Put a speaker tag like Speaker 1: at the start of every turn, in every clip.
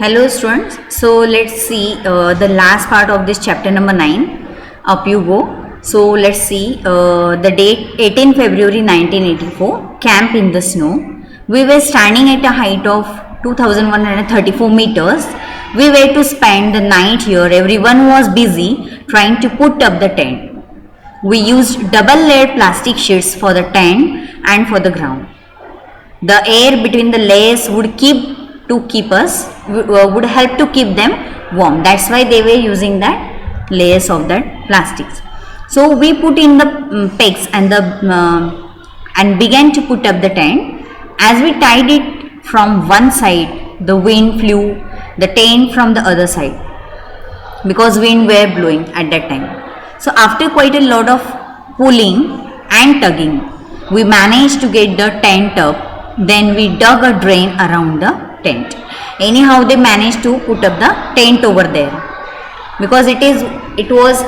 Speaker 1: Hello students, so let's see the last part of this chapter number 9. Up you go. So let's see the date 18 February 1984, camp in the snow. We were standing at a height of 2134 meters. We were to spend the night here. Everyone was busy trying to put up the tent. We used double layered plastic sheets for the tent and for the ground. The air between the layers would help to keep them warm. That's why they were using that layers of that plastics. So we put in the pegs and began to put up the tent. As we tied it from one side, the wind flew the tent from the other side because wind were blowing at that time. So after quite a lot of pulling and tugging, we managed to get the tent up. Then we dug a drain around the tent. Anyhow, they managed to put up the tent over there because it was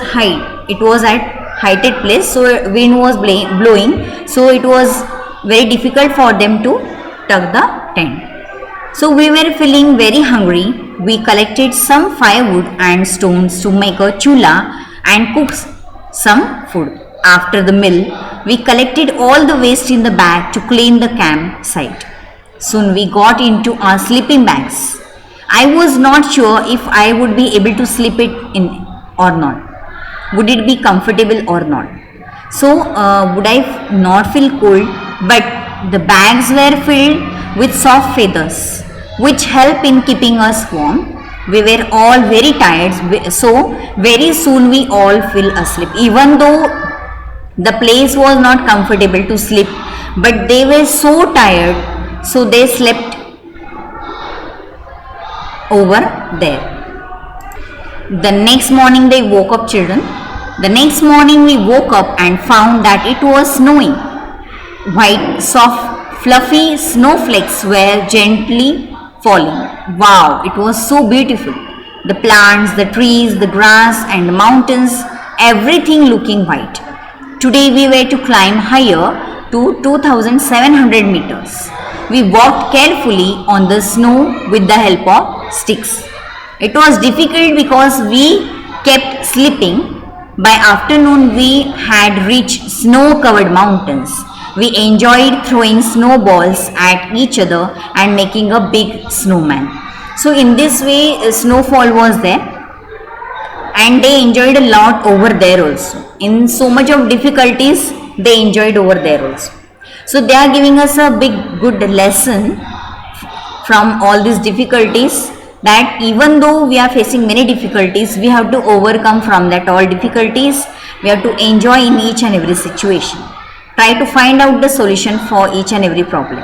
Speaker 1: at heighted place, so wind was blowing, so it was very difficult for them to tug the tent. So we were feeling very hungry. We collected some firewood and stones to make a chula and cook some food. After the meal, we collected all the waste in the bag to clean the campsite. Soon we got into our sleeping bags. I was not sure if I would be able to sleep it in or not. Would it be comfortable or not? So would I not feel cold? But the bags were filled with soft feathers, which help in keeping us warm. We were all very tired, so very soon we all fell asleep. Even though the place was not comfortable to sleep, but they were so tired, so they slept over there. The next morning they woke up, children. The next morning we woke up and found that it was snowing. White, soft, fluffy snowflakes were gently falling. Wow, it was so beautiful. The plants, the trees, the grass and the mountains, everything looking white. Today we were to climb higher to 2700 meters. We walked carefully on the snow with the help of sticks. It was difficult because we kept slipping. By afternoon we had reached snow-covered mountains. We enjoyed throwing snowballs at each other and making a big snowman. So in this way snowfall was there, and they enjoyed a lot over there also. In so much of difficulties, they enjoyed over there also. So they are giving us a good lesson from all these difficulties, that even though we are facing many difficulties, we have to overcome from that all difficulties. We have to enjoy in each and every situation. Try to find out the solution for each and every problem.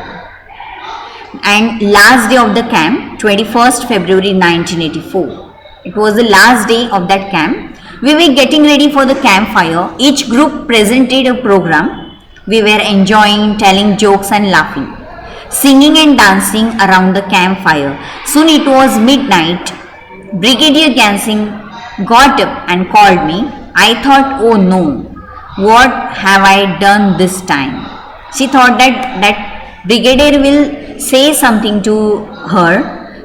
Speaker 1: And last day of the camp, 21st February 1984. It was the last day of that camp. We were getting ready for the campfire. Each group presented a program. We were enjoying, telling jokes and laughing, singing and dancing around the campfire. Soon it was midnight. Brigadier Gansing got up and called me. I thought, oh no, what have I done this time? She thought that Brigadier will say something to her,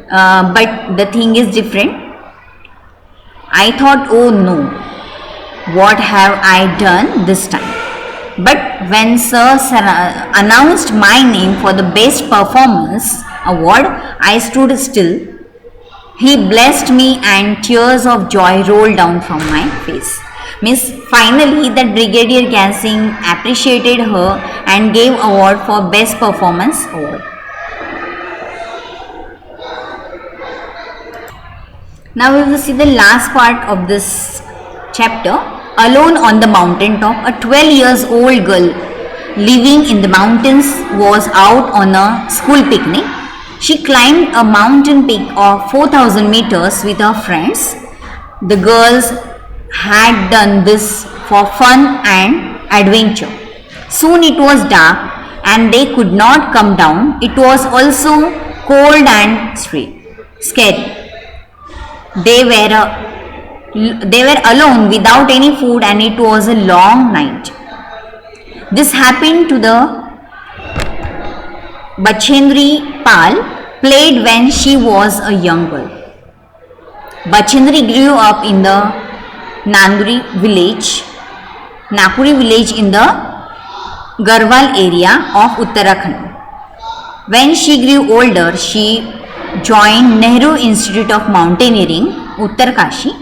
Speaker 1: but the thing is different. I thought, oh no, what have I done this time? But when Sir announced my name for the best performance award, I stood still. He blessed me and tears of joy rolled down from my face. Finally, that Brigadier Gansing appreciated her and gave award for best performance award. Now we will see the last part of this chapter. Alone on the mountain top, a 12 years old girl living in the mountains was out on a school picnic. She climbed a mountain peak of 4000 meters with her friends. The girls had done this for fun and adventure. Soon it was dark and they could not come down. It was also cold and scary. They were alone without any food and it was a long night. This happened to the Bachendri Pal, played when she was a young girl. Bachindri grew up in the Nakuri village in the Garhwal area of Uttarakhand. When she grew older, she joined Nehru Institute of Mountaineering, Uttarkashi.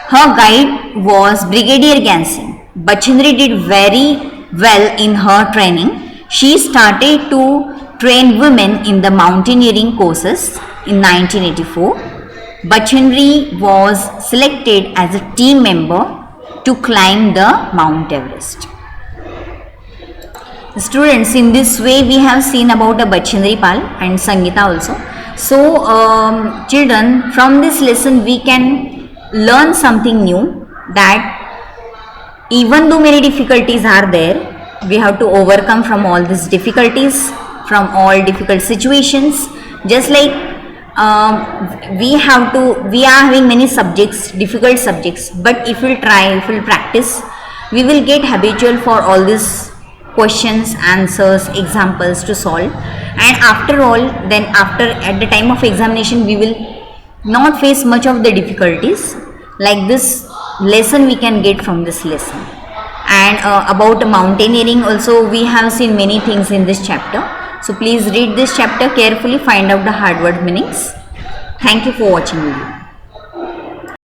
Speaker 1: Her guide was Brigadier Gyan. Bachindri did very well in her training. She started to train women in the mountaineering courses in 1984. Bachindri was selected as a team member to climb the Mount Everest. Students, in this way we have seen about a Bachindri Pal and Sangeeta also. So children, from this lesson we can learn something new, that even though many difficulties are there, we have to overcome from all these difficulties, from all difficult situations. Just like we are having many subjects, difficult subjects, but if we'll try, if we'll practice, we will get habitual for all these questions, answers, examples to solve. And after all, then at the time of examination, we will not face much of the difficulties. Like this lesson we can get from this lesson. And about mountaineering also, we have seen many things in this chapter. So please read this chapter carefully, find out the hard word meanings. Thank you for watching video.